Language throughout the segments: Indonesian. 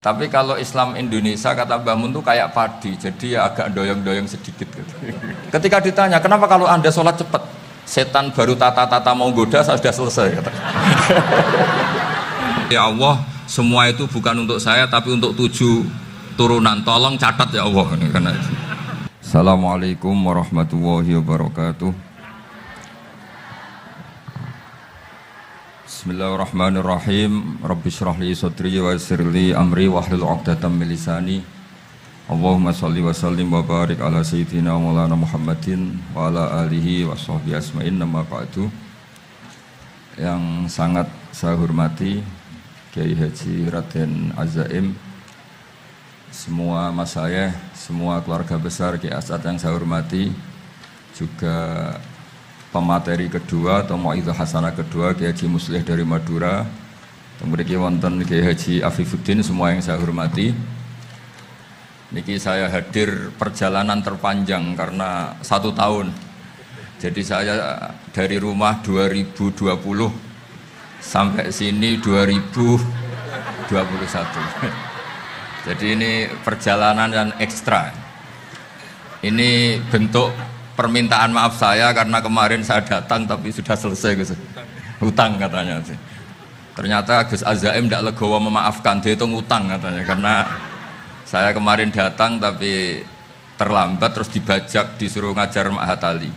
Tapi kalau Islam Indonesia kata Mbah Mun tuh kayak padi, jadi ya agak doyong-doyong sedikit gitu. Ketika ditanya, kenapa kalau Anda sholat cepat? Setan baru tata-tata mau goda, saya sudah selesai kata. Ya Allah, semua itu bukan untuk saya tapi untuk 7 turunan. Tolong catat ya Allah. Assalamualaikum warahmatullahi wabarakatuh. Bismillahirrahmanirrahim. Rabbi shrah li sadri wa yassir li amri wahlul 'uqdatam min lisani. Allahumma shalli wa sallim wa barik ala sayyidina Maulana Muhammadin wa ala alihi wa sahbihi asma'in. Nama ba'du. Yang sangat saya hormati Kiai Haji Raden Azaim, semua masayikh, semua keluarga besar Kiai As'ad yang saya hormati, juga pemateri kedua atau Mau'izah Hasanah kedua Kiai Haji Muslih dari Madura, kemudian wonten Kiai Haji Afifuddin, semua yang saya hormati. Niki saya hadir perjalanan terpanjang karena 1 tahun. Jadi saya dari rumah 2020 sampai sini 2021. Jadi ini perjalanan yang ekstra. Ini bentuk permintaan maaf saya karena kemarin saya datang tapi sudah selesai Gus. Hutang katanya sih. Ternyata Gus Azaim tidak legowo memaafkan, dia itu ngutang katanya, karena saya kemarin datang tapi terlambat terus dibajak disuruh ngajar Ma'had Ali.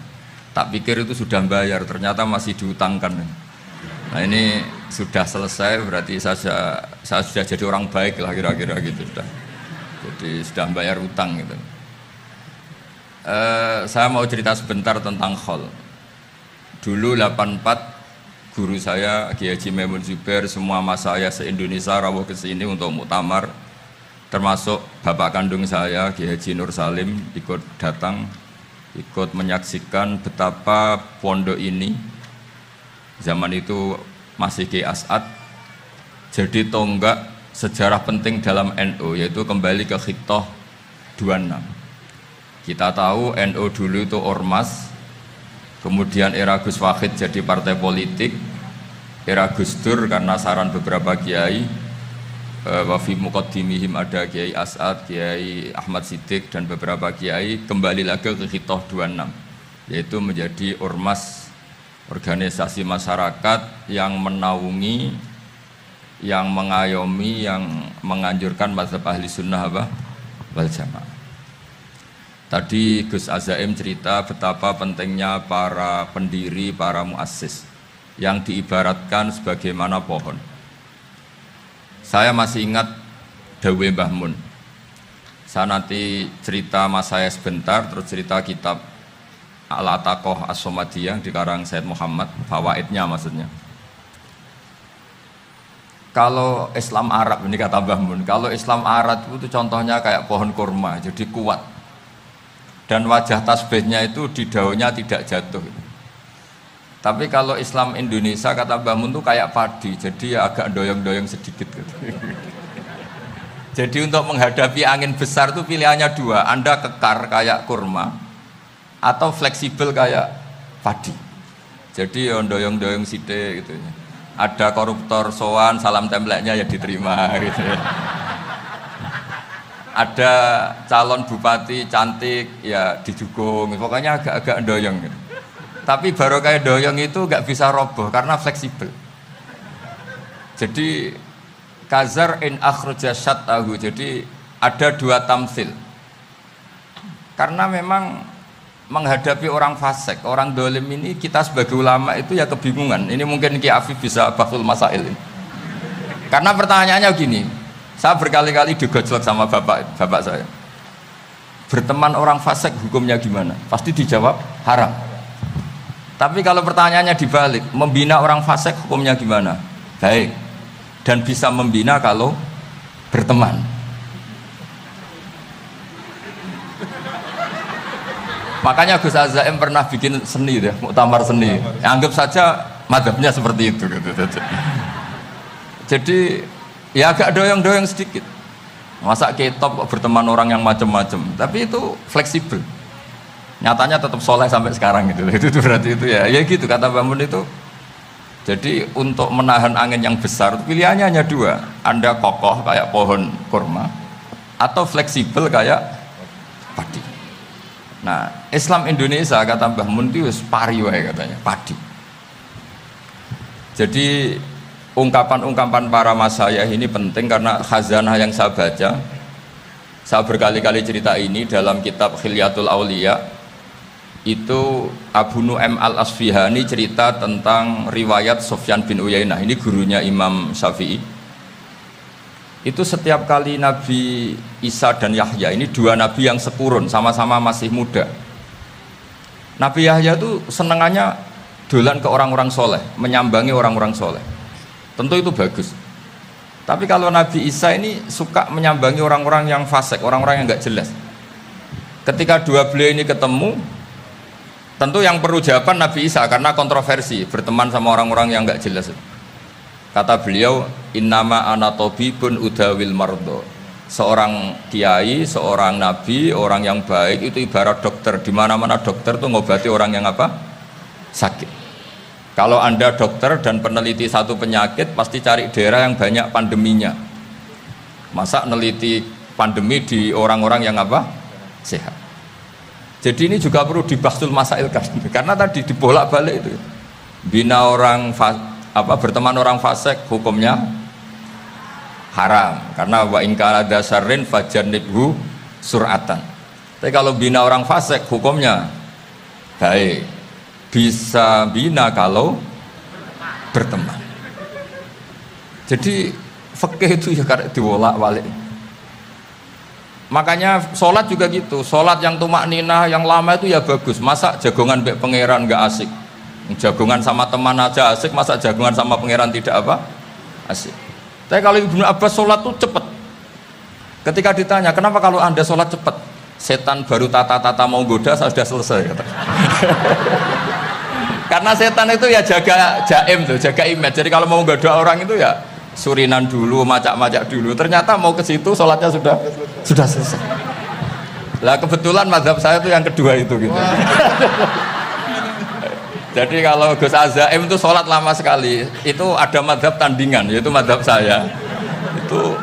Tak pikir itu sudah bayar, ternyata masih diutangkan. Nah ini sudah selesai, berarti saya sudah jadi orang baik lah kira-kira gitu sudah. Jadi sudah bayar utang gitu. Saya mau cerita sebentar tentang khol. Dulu 84 guru saya Kiai Haji Maimun Zubair, semua mas saya se-Indonesia rawuh ke sini untuk muktamar, termasuk bapak kandung saya Kiai Haji Nur Salim ikut datang, ikut menyaksikan betapa pondok ini zaman itu masih Kiai As'ad jadi tonggak sejarah penting dalam NU, yaitu kembali ke Khittah 26. Kita tahu NU dulu itu ormas, kemudian era Gus Wahid jadi partai politik, era Gus Dur karena saran beberapa kiai, wafi muqaddimihim ada Kiai As'ad, Kiai Ahmad Siddiq dan beberapa kiai, kembali lagi ke Khittah 26, yaitu menjadi ormas, organisasi masyarakat yang menaungi, yang mengayomi, yang menganjurkan mazhab ahli sunnah wal jamaah. Tadi Gus Azaim cerita betapa pentingnya para pendiri, para muassis yang diibaratkan sebagaimana pohon. Saya masih ingat Dawe Mbah Mun. Saya nanti cerita mas saya sebentar, terus cerita kitab Al-Ataqoh As-Somadiyah dikarang Said Muhammad, fawaidnya maksudnya. Kalau Islam Arab, ini kata Mbah Mun, kalau Islam Arab itu contohnya kayak pohon kurma, jadi kuat. Dan wajah tasbihnya itu di daunnya tidak jatuh. Tapi kalau Islam Indonesia kata Mbah Mun itu kayak padi, jadi ya agak doyong-doyong sedikit gitu. Jadi untuk menghadapi angin besar itu pilihannya 2, Anda kekar kayak kurma atau fleksibel kayak padi. Jadi ya doyong-doyong sithik gitu. Ada koruptor sowan, salam templeknya ya diterima gitu. Ada calon bupati cantik ya didukung, pokoknya agak-agak doyong gitu. Tapi baru kayak doyong itu nggak bisa roboh karena fleksibel. Jadi kazar in akhraja syatahu, jadi ada 2 tamsil. Karena memang menghadapi orang fasik, orang dolim ini, kita sebagai ulama itu ya kebingungan. Ini mungkin Ki Afif bisa bahsul masail ini. Karena pertanyaannya gini, saya berkali-kali digojlok sama bapak saya. Berteman orang fasik hukumnya gimana? Pasti dijawab haram. Tapi kalau pertanyaannya dibalik, membina orang fasik hukumnya gimana? Baik. Dan bisa membina kalau berteman. Makanya Gus Azaim pernah bikin seni deh, muktamar seni. Anggap saja madhabnya seperti itu gitu. Jadi ya agak doyong-doyong sedikit. Masa ketop kok berteman orang yang macam-macam, tapi itu fleksibel. Nyatanya tetap soleh sampai sekarang gitu. Itu berarti itu ya gitu kata Mbah Mun itu Jadi untuk menahan angin yang besar pilihannya hanya dua, Anda kokoh kayak pohon kurma atau fleksibel kayak padi. Nah, Islam Indonesia kata Mbah Mun itu pari wae katanya, padi. Jadi ungkapan-ungkapan para masayah ini penting karena khazanah yang saya baca. Saya berkali-kali cerita ini dalam kitab Khilyatul Auliya. Itu Abu Nu'aim Al-Asfihani cerita tentang riwayat Sufyan bin Uyainah, ini gurunya Imam Syafi'i. Itu setiap kali Nabi Isa dan Yahya, ini dua nabi yang sekurun, sama-sama masih muda. Nabi Yahya itu senengannya dolan ke orang-orang soleh, menyambangi orang-orang soleh. Tentu itu bagus. Tapi kalau Nabi Isa ini suka menyambangi orang-orang yang fasik, orang-orang yang nggak jelas. Ketika dua beliau ini ketemu, tentu yang perlu jawaban Nabi Isa karena kontroversi berteman sama orang-orang yang nggak jelas. Kata beliau, innama ana tabibun udawil mardo. Seorang kiai, seorang nabi, orang yang baik itu ibarat dokter. Di mana-mana dokter tuh ngobati orang yang apa? Sakit. Kalau Anda dokter dan peneliti satu penyakit, pasti cari daerah yang banyak pandeminya. Masa neliti pandemi di orang-orang yang apa? Sehat. Jadi ini juga perlu dibahsul masailkan karena tadi dibolak-balik itu. Bina orang berteman orang fasik hukumnya haram karena wa in kana dasarrin fajannibhu sur'atan. Tapi kalau bina orang fasik hukumnya baik. Bisa bina kalau berteman. Jadi fikih itu ya karena dibolak-balik. Makanya sholat juga gitu, sholat yang tumak ninah yang lama itu ya bagus. Masa jagongan bek pangeran nggak asik, jagongan sama teman aja asik, masa jagongan sama pangeran tidak apa asik. Tapi kalau Ibnu Abbas sholat tuh cepet. Ketika ditanya kenapa kalau Anda sholat cepet, setan baru tata-tata mau goda saya sudah selesai kata. Karena setan itu ya jaga jaim tuh, jaga image. Jadi kalau mau goda orang itu ya surinan dulu, macak-macak dulu. Ternyata mau ke situ sholatnya sudah selesai. Lah kebetulan mazhab saya itu yang kedua itu gitu. Jadi kalau Gus Azaim itu sholat lama sekali. Itu ada mazhab tandingan, yaitu mazhab saya. Itu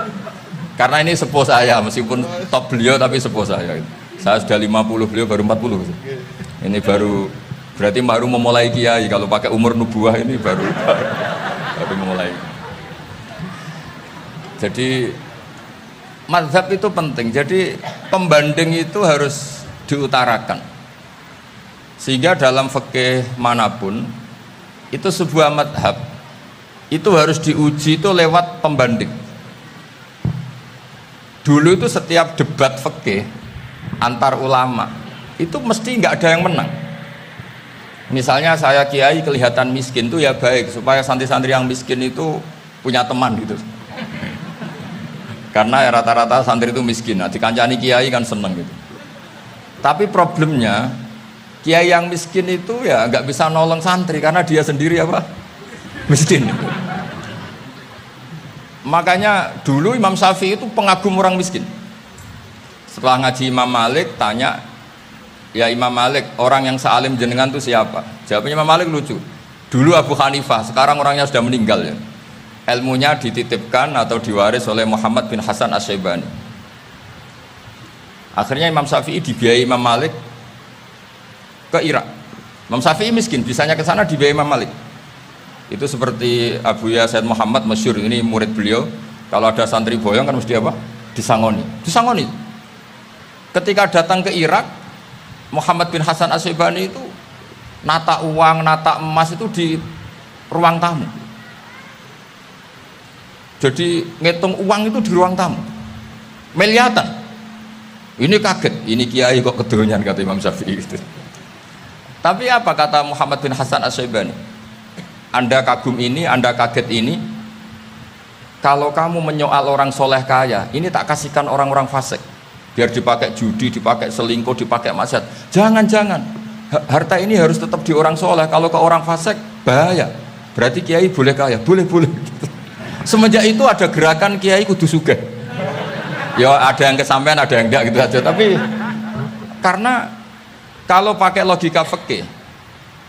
karena ini sepuh saya, meskipun top beliau tapi sepuh saya. Saya sudah 50, beliau baru 40. Ini berarti baru memulai kiai. Kalau pakai umur nubuah ini baru memulai. Jadi mazhab itu penting. Jadi pembanding itu harus diutarakan. Sehingga dalam fikih manapun itu sebuah mazhab itu harus diuji itu lewat pembanding. Dulu itu setiap debat fikih antar ulama itu mesti nggak ada yang menang. Misalnya saya kiai kelihatan miskin itu ya baik supaya santri-santri yang miskin itu punya teman gitu. Karena ya rata-rata santri itu miskin, nah dikancani kiai kan seneng gitu. Tapi problemnya kiai yang miskin itu ya nggak bisa nolong santri karena dia sendiri apa? Miskin. Makanya dulu Imam Syafi'i itu pengagum orang miskin. Setelah ngaji Imam Malik tanya, ya Imam Malik orang yang sealim jenengan itu siapa? Jawabnya Imam Malik lucu. Dulu Abu Hanifah, sekarang orangnya sudah meninggal ya. Ilmunya dititipkan atau diwaris oleh Muhammad bin Hasan Asy-Syaibani. Akhirnya Imam Syafi'i dibiayai Imam Malik ke Irak. Imam Syafi'i miskin, bisanya ke sana dibiayai Imam Malik. Itu seperti Abu Ya Said Muhammad masyhur, ini murid beliau. Kalau ada santri boyong kan mesti apa? Disangoni. Ketika datang ke Irak, Muhammad bin Hasan Asy-Syaibani itu nata uang, nata emas itu di ruang tamu. Jadi ngitung uang itu di ruang tamu miliatan. Ini kaget, ini kiai kok kedonyan kata Imam Syafi'i gitu. Tapi apa kata Muhammad bin Hasan Asy-Syaibani? Anda kagum ini, Anda kaget ini. Kalau kamu menyoal orang soleh kaya, ini tak kasihkan orang-orang fasik. Biar dipakai judi, dipakai selingkuh, dipakai maksiat. Jangan-jangan. Harta ini harus tetap di orang soleh. Kalau ke orang fasik bahaya. Berarti kiai boleh kaya, boleh. Semenjak itu ada gerakan kiai kudu sugih. Ya ada yang kesampaian, ada yang enggak gitu aja. Tapi karena kalau pakai logika fikih,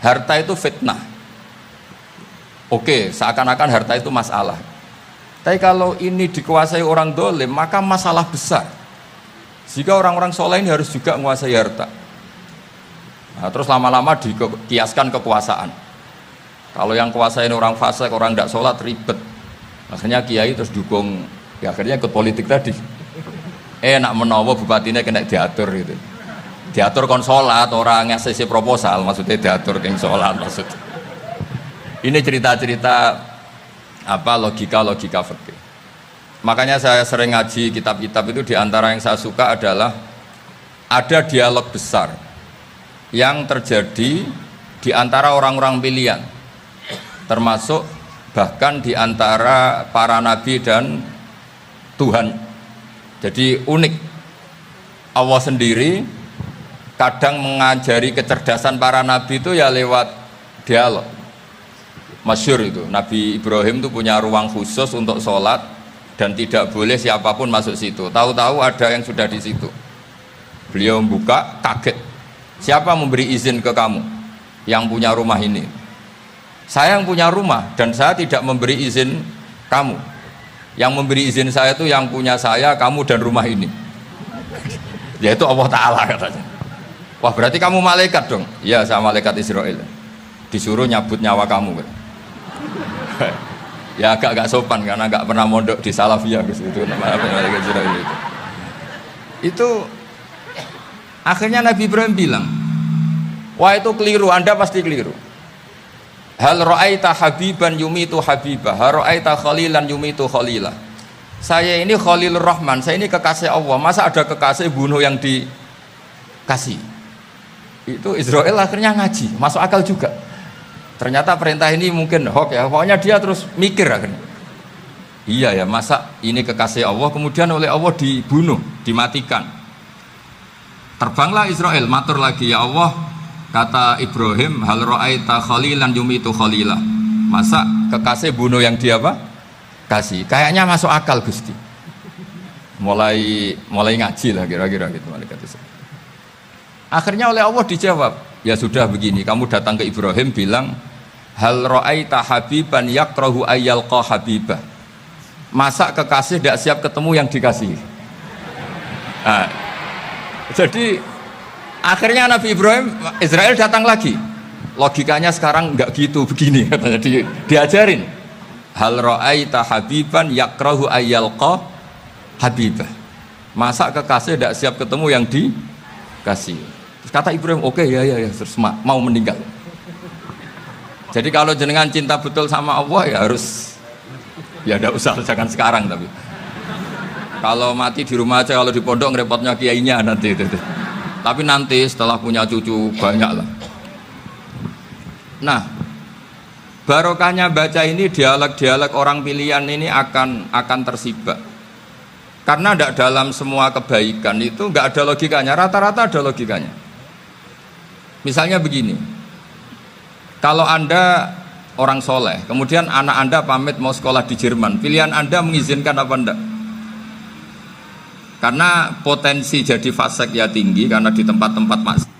harta itu fitnah. Oke, seakan-akan harta itu masalah. Tapi kalau ini dikuasai orang dolim, maka masalah besar. Jika orang-orang soleh ini harus juga menguasai harta. Nah, terus lama-lama dikiaskan kekuasaan. Kalau yang kuasai ini orang fasik, orang tidak sholat, ribet. Akhirnya kiai terus dukung, ya akhirnya ikut politik tadi. Nak menawa bupatinya kena diatur gitu. Diatur kon sholat, orang ngasih proposal, maksudnya diatur keng sholat maksudnya. Ini cerita-cerita logika fikih. Makanya saya sering ngaji kitab-kitab itu, diantara yang saya suka adalah ada dialog besar yang terjadi di antara orang-orang pilihan, termasuk bahkan di antara para nabi dan Tuhan. Jadi unik, Allah sendiri kadang mengajari kecerdasan para nabi itu ya lewat dialog. Masyhur itu, Nabi Ibrahim itu punya ruang khusus untuk sholat dan tidak boleh siapapun masuk situ. Tahu-tahu ada yang sudah di situ. Beliau membuka, kaget. Siapa memberi izin ke kamu yang punya rumah ini? Saya yang punya rumah dan saya tidak memberi izin kamu. Yang memberi izin saya itu yang punya saya, kamu dan rumah ini. Yaitu Allah Ta'ala katanya. Wah, berarti kamu malaikat dong? Iya, saya malaikat Israel. Disuruh nyabut nyawa kamu. Ya agak sopan karena nggak pernah mondok di Salafiyah itu namanya malaikat Israel itu. Itu akhirnya Nabi Ibrahim bilang, wah itu keliru, Anda pasti keliru. Hal ra'aita habiban yumitu habibah, hal ra'aita khalilan yumitu khalilah. Saya ini Khalilur Rahman, saya ini kekasih Allah. Masa ada kekasih bunuh yang dikasih? Itu Israel akhirnya ngaji, masuk akal juga. Ternyata perintah ini mungkin hoax ya, pokoknya dia terus mikir akhirnya. Iya ya, masa ini kekasih Allah kemudian oleh Allah dibunuh, dimatikan. Terbanglah Israel, matur lagi, ya Allah, kata Ibrahim, hal ra'aita khalilan yumitu khalilah. Masa kekasih bunuh yang dia apa? Kasih. Kayaknya masuk akal Gusti. Mulai ngaji lah kira-kira gitu malaikat itu. Akhirnya oleh Allah dijawab, ya sudah begini, kamu datang ke Ibrahim bilang, hal ra'aita habiban yakrahu ayyalqa habibah. Masa kekasih tidak siap ketemu yang dikasih? Nah, jadi akhirnya Nabi Ibrahim, Israel datang lagi. Logikanya sekarang enggak gitu, begini katanya, diajarin. Hal ra'aita habiban yakrahu ayyalqa habibah. Masa kekasih tidak siap ketemu yang dikasih? Terus kata Ibrahim, oke, ya, terus mau meninggal. Jadi kalau jenengan cinta betul sama Allah ya harus, ya tidak usah, jangan sekarang tapi. Kalau mati di rumah aja, kalau di pondok ngerepotnya kiainya nanti itu. Tapi nanti setelah punya cucu banyak lah. Nah, barokahnya baca ini, dialog-dialog orang pilihan ini akan tersibak. Karena tidak dalam semua kebaikan itu nggak ada logikanya, rata-rata ada logikanya. Misalnya begini, kalau Anda orang soleh, kemudian anak Anda pamit mau sekolah di Jerman, pilihan Anda mengizinkan apa enggak? Karena potensi jadi fasik ya tinggi, karena di tempat-tempat maksiat.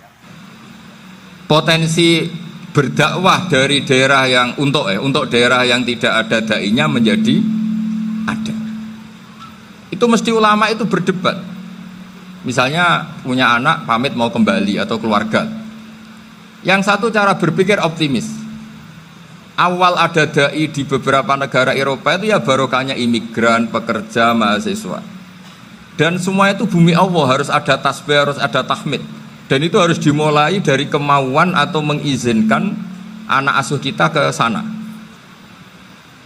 Potensi berdakwah dari daerah yang untuk daerah yang tidak ada dai-nya menjadi ada. Itu mesti ulama itu berdebat. Misalnya punya anak pamit mau kembali atau keluarga. Yang satu cara berpikir optimis. Awal ada dai di beberapa negara Eropa itu ya barokahnya imigran, pekerja, mahasiswa. Dan semua itu bumi Allah, harus ada tasbih, harus ada tahmid. Dan itu harus dimulai dari kemauan atau mengizinkan anak asuh kita ke sana.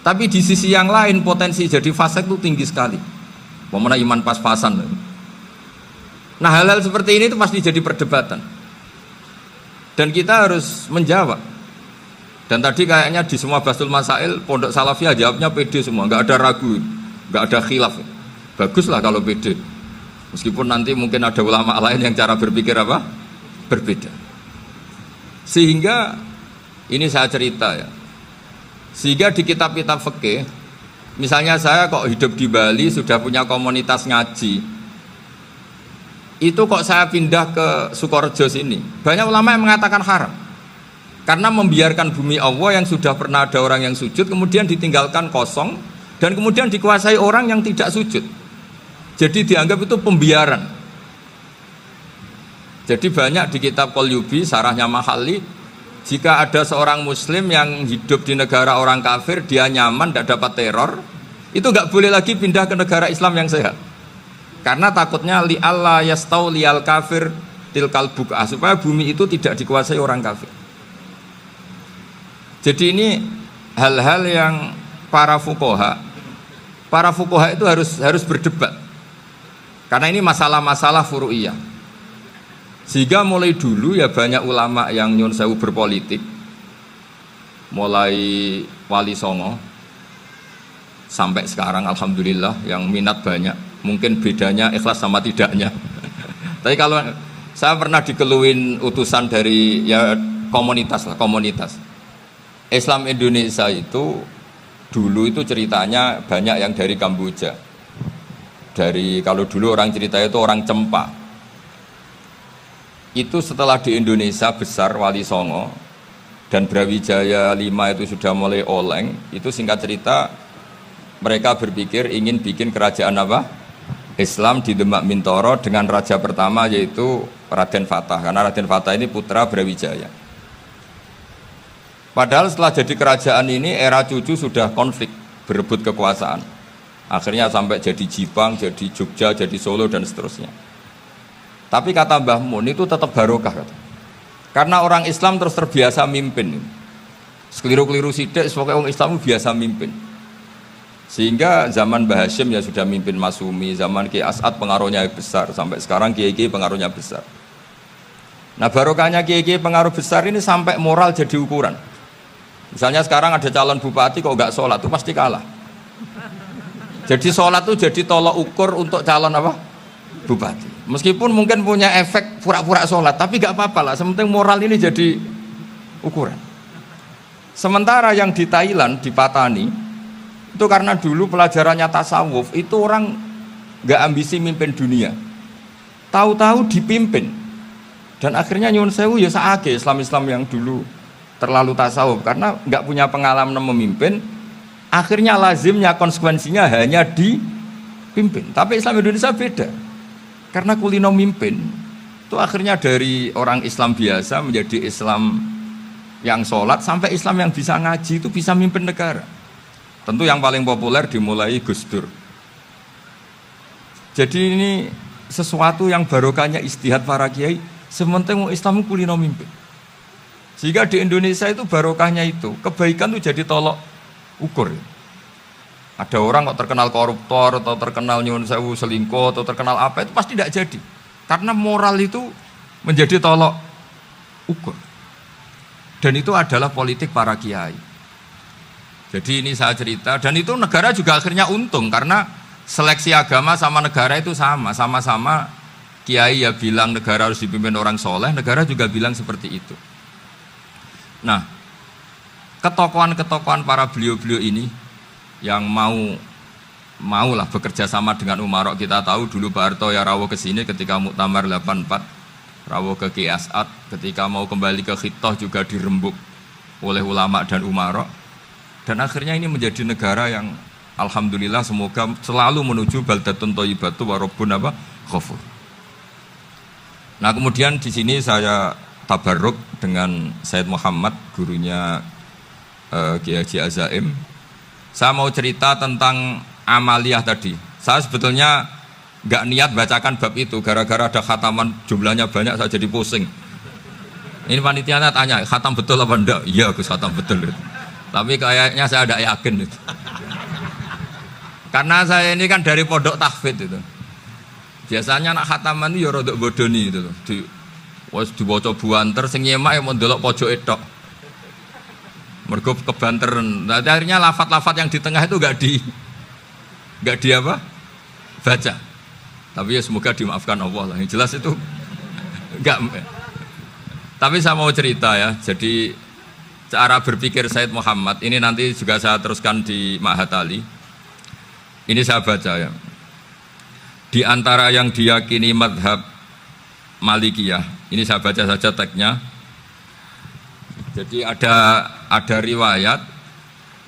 Tapi di sisi yang lain potensi jadi fasik itu tinggi sekali. Pemana iman pas-pasan. Nah hal-hal seperti ini itu pasti jadi perdebatan. Dan kita harus menjawab. Dan tadi kayaknya di semua Basul Masail Pondok Salafiyah jawabnya pede semua, nggak ada ragu, nggak ada khilaf. Baguslah kalau pede. Meskipun nanti mungkin ada ulama lain yang cara berpikir apa? Berbeda. Sehingga ini saya cerita ya. Sehingga di kitab-kitab fikih, misalnya saya kok hidup di Bali sudah punya komunitas ngaji. Itu kok saya pindah ke Sukorejo sini. Banyak ulama yang mengatakan haram. Karena membiarkan bumi Allah yang sudah pernah ada orang yang sujud kemudian ditinggalkan kosong dan kemudian dikuasai orang yang tidak sujud. Jadi dianggap itu pembiaran. Jadi banyak di kitab Qalyubi, sarahnya Mahalli, jika ada seorang muslim yang hidup di negara orang kafir, dia nyaman, tidak dapat teror, itu nggak boleh lagi pindah ke negara Islam yang sehat. Karena takutnya li Allah yastau lial kafir tilkal buk'ah, supaya bumi itu tidak dikuasai orang kafir. Jadi ini hal-hal yang para fuqaha itu harus berdebat. Karena ini masalah-masalah furu'iyah. Sehingga mulai dulu ya banyak ulama yang nyun sewu berpolitik. Mulai Wali Songo sampai sekarang alhamdulillah yang minat banyak. Mungkin bedanya ikhlas sama tidaknya. Tapi kalau saya pernah dikeluhin utusan dari ya komunitas. Islam Indonesia itu dulu itu ceritanya banyak yang dari Kamboja. Kalau dulu orang cerita itu orang Cempa. Itu setelah di Indonesia besar Wali Songo dan Brawijaya 5 itu sudah mulai oleng, itu singkat cerita mereka berpikir ingin bikin kerajaan apa? Islam di Demak Mintoro dengan raja pertama yaitu Raden Fatah, karena Raden Fatah ini putra Brawijaya. Padahal setelah jadi kerajaan ini era cucu sudah konflik, berebut kekuasaan. Akhirnya sampai jadi Jipang, jadi Jogja, jadi Solo dan seterusnya. Tapi kata Mbah Mun itu tetap barokah kata. Karena orang Islam terus terbiasa mimpin. Sekeliru-keliru sidik, pokoknya orang Islam biasa mimpin. Sehingga zaman Mbah Hashim ya sudah mimpin Masumi, zaman Ki As'ad pengaruhnya besar, sampai sekarang Kiai pengaruhnya besar. Nah barokahnya Kiai pengaruh besar ini sampai moral jadi ukuran. Misalnya sekarang ada calon bupati kok nggak sholat, itu pasti kalah. Jadi sholat itu jadi tolok ukur untuk calon apa? Bupati. Meskipun mungkin punya efek pura-pura sholat, tapi gak apa-apa lah, sementing moral ini jadi ukuran. Sementara yang di Thailand, di Patani, itu karena dulu pelajarannya tasawuf, itu orang gak ambisi mimpin dunia, tahu-tahu dipimpin. Dan akhirnya nyuwun sewu ya saake Islam-Islam yang dulu terlalu tasawuf, karena gak punya pengalaman memimpin, akhirnya lazimnya konsekuensinya hanya dipimpin. Tapi Islam Indonesia beda. Karena kulino mimpin, itu akhirnya dari orang Islam biasa menjadi Islam yang sholat, sampai Islam yang bisa ngaji, itu bisa mimpin negara. Tentu yang paling populer dimulai Gus Dur. Jadi ini sesuatu yang barokahnya istihad para kiai, sementing Islam kulino mimpin. Sehingga di Indonesia itu barokahnya itu, kebaikan itu jadi tolok ukur. Ada orang kok terkenal koruptor atau terkenal nyuwun sewu selingkuh atau terkenal apa, itu pasti tidak jadi. Karena moral itu menjadi tolok ukur. Dan itu adalah politik para kiai. Jadi ini saya cerita, dan itu negara juga akhirnya untung karena seleksi agama sama negara itu sama-sama kiai ya bilang negara harus dipimpin orang soleh, negara juga bilang seperti itu. Nah, ketokohan-ketokohan para beliau-beliau ini yang maulah bekerja sama dengan umarok. Kita tahu dulu Pak Harto ya rawuh ke sini ketika Muktamar 84, rawuh ke Ki As'ad, ketika mau kembali ke Khittah juga dirembuk oleh ulama dan umarok. Dan akhirnya ini menjadi negara yang alhamdulillah semoga selalu menuju baldatun thayyibatu wa rabbun ghafur. Nah, kemudian di sini saya tabarruk dengan Sayyid Muhammad, gurunya Kiai Haji Azaim. Saya mau cerita tentang amaliyah tadi. Saya sebetulnya nggak niat bacakan bab itu, gara-gara ada khataman jumlahnya banyak saya jadi pusing. Ini panitianya tanya, khatam betul apa enggak? Iya Gus, khatam betul. Tapi kayaknya saya tidak yakin itu. Karena saya ini kan dari pondok tahfidz itu. Biasanya anak khataman itu ya rodok bodoni itu loh. Dibaca buanter sing nyemak yang mendelok pojok etok. Mergo kebanteran. Nah, akhirnya lafat-lafat yang di tengah itu enggak di apa? Baca. Tapi ya semoga dimaafkan Allah lah. Yang jelas itu enggak. Tapi saya mau cerita ya. Jadi cara berpikir Sayyid Muhammad ini nanti juga saya teruskan di Ma'had Ali. Ini saya baca ya. Di antara yang diyakini madhab Malikiyah, ini saya baca saja teksnya. Jadi ada riwayat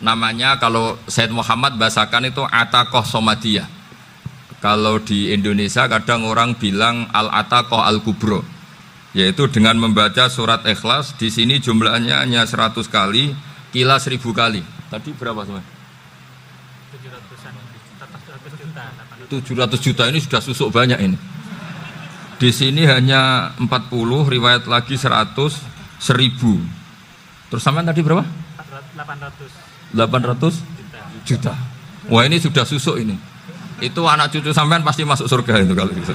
namanya, kalau Said Muhammad bahasakan itu ataqoh somadiyah. Kalau di Indonesia kadang orang bilang al-ataqoh al-kubro, yaitu dengan membaca surat Ikhlas. Di sini jumlahnya hanya 100 kali, kila 1000 kali. Tadi berapa semua? 700 juta ini sudah susuk banyak ini. Di sini hanya 40, riwayat lagi 100, 1000. Terus sampean tadi berapa? 800 juta. Wah, ini sudah susuk ini. Itu anak cucu sampean pasti masuk surga itu kalau gitu.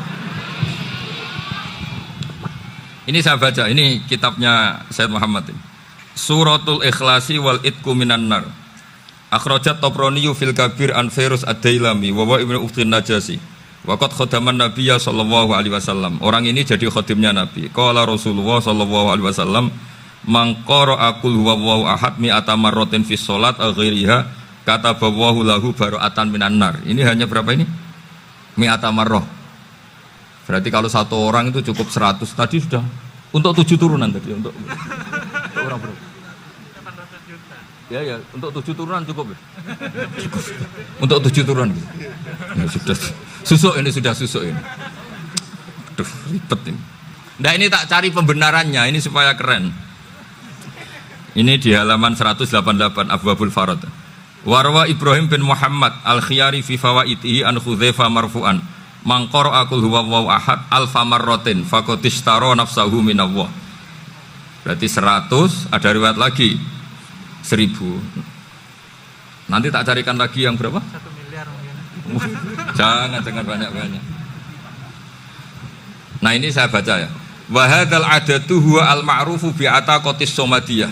Ini saya baca, ini kitabnya Said Muhammad ini. Suratul Ikhlasi wal Itqu minan nar. Akhrajat Tabrani fil Kabir an Fairuz ad-Dailami wa Ibnu Uftin Najasi. Waqad khadaman Nabiyya sallallahu alaihi wasallam. Orang ini jadi khadimnya Nabi. Qala Rasulullah sallallahu alaihi wasallam, "Man qara'a qul huwallahu ahad mi'ata marratin fi shalat aw ghairiha kataballahu lahu bara'atan minan nar." Ini hanya berapa ini? Mi'ata marrah. Berarti kalau satu orang itu cukup 100. Tadi sudah untuk 7 turunan tadi untuk orang berapa? 800 juta. Ya, untuk 7 turunan cukup ya? Cukup. Untuk 7 turunan. Ya, sudah susuk ini, sudah susuk ini. Aduh, ribet ini. Nah, ini tak cari pembenarannya, ini supaya keren. Ini di halaman 188 Abwabul Farad. Warwa Ibrahim bin Muhammad al-Khiyari fi fawaitihi an Khudzaifa marfu'an. Man qara'a qul huwallahu ahad alfa marratin faqad ishtara nafsahu minallah. Berarti 100, ada riwayat lagi 1000. Nanti tak carikan lagi yang berapa? 1 miliar mungkin. Jangan banyak-banyak. Nah, ini saya baca ya. Wa hadzal adatu huwa al-ma'rufu bi ataqatis somadiyah.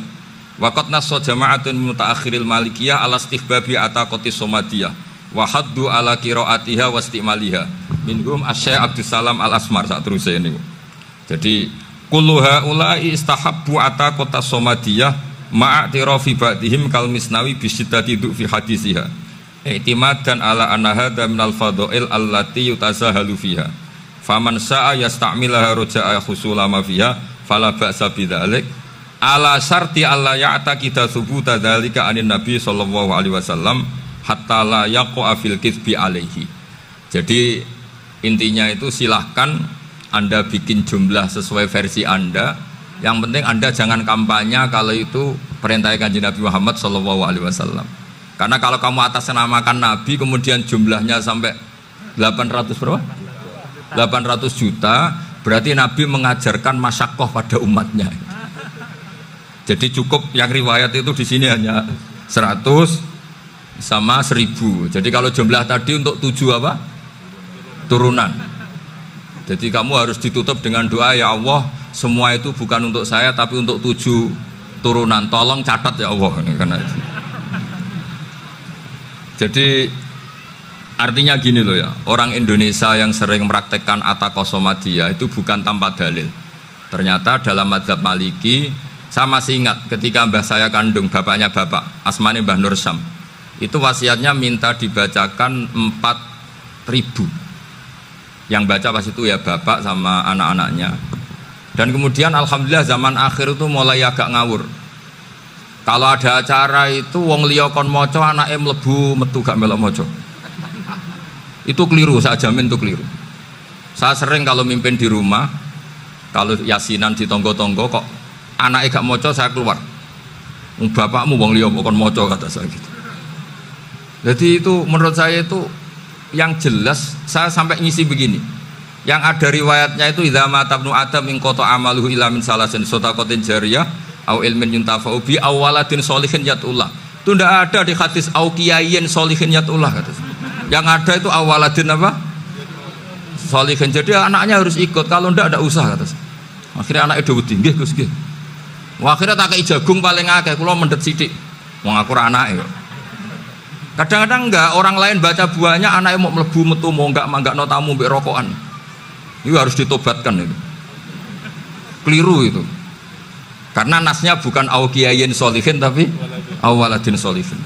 Wa qad nassa jama'atun mutaakhiril malikiyah ala istihbabi ataqatis somadiyah wa haddu ala qiraatiha wa istimaliha. Minhum Asy-Syaikh Abdus Salam Al-Asmar saat terus ini. Jadi kullu haula'i istahabbu ataqatas somadiyah ma'atirafi ba'dihim kal Misnawi bi syiddati fi hadisiha. I'timadan ala anna hadza minal fadha'il allati yutasahalu fiha. Faman sa'a yasta'milaha roja'a khusulama fiha fala ba'sa bidzalik ala syarti alla ya'taqida thubuta dzalika anin nabi sallallahu alaihi wasallam hatta la yaqa fil kitsbi alaihi. Jadi intinya itu silahkan Anda bikin jumlah sesuai versi Anda. Yang penting Anda jangan kampanye kalau itu perintah Kanjeng Nabi Muhammad sallallahu alaihi wasallam. Karena kalau kamu atasnamakan Nabi kemudian jumlahnya sampai 800 berapa? 800 juta, berarti Nabi mengajarkan masyakoh pada umatnya. Jadi cukup yang riwayat itu di sini hanya 100 sama 1000. Jadi kalau jumlah tadi untuk 7 apa? Turunan. Jadi kamu harus ditutup dengan doa, ya Allah, semua itu bukan untuk saya tapi untuk 7 turunan. Tolong catat ya Allah. Karena itu. Jadi artinya gini loh ya, orang Indonesia yang sering mempraktekkan ataqoh somadiyah itu bukan tanpa dalil. Ternyata dalam mazhab Maliki, saya masih ingat ketika mbah saya kandung, bapaknya bapak, asmane Mbah Nur Syam, itu wasiatnya minta dibacakan 4.000. Yang baca pas itu ya bapak sama anak-anaknya. Dan kemudian alhamdulillah zaman akhir itu mulai agak ngawur. Kalau ada acara itu wong liya kon maca anake mlebu metu gak melok maca. Itu keliru, saya jamin itu keliru. Saya sering kalau mimpin di rumah, kalau yasinan di tonggo-tonggo kok anaknya gak maca, saya keluar. Bapakmu wong liya kon maca, kata saya gitu. Jadi itu menurut saya itu yang jelas. Saya sampai ngisi begini. Yang ada riwayatnya itu idza mata ibnu adam min qata amaluhu illa min salasin shadaqatin jariyah au ilmin yuntafa'u bi awaladin sholihin yatullah. Itu tidak ada di hadis au kiyayin sholihin yatullah, kata saya. Yang ada itu awaladin apa? Sholihin. Jadi anaknya harus ikut, kalau tidak ada usaha, kata saya. Akhirnya anaknya udah wedi, nggih Gus nggih. Wah, akhirnya tak kei jagung paling akeh, kula mendet sithik. Wong aku ora anake kok. Kadang-kadang enggak, orang lain baca buahnya anaknya mau mlebu metu mau enggak no tamu mbek rokokan. Itu harus ditobatkan itu. Keliru itu. Karena nasnya bukan au kiyayin sholihin tapi awaladin sholihin.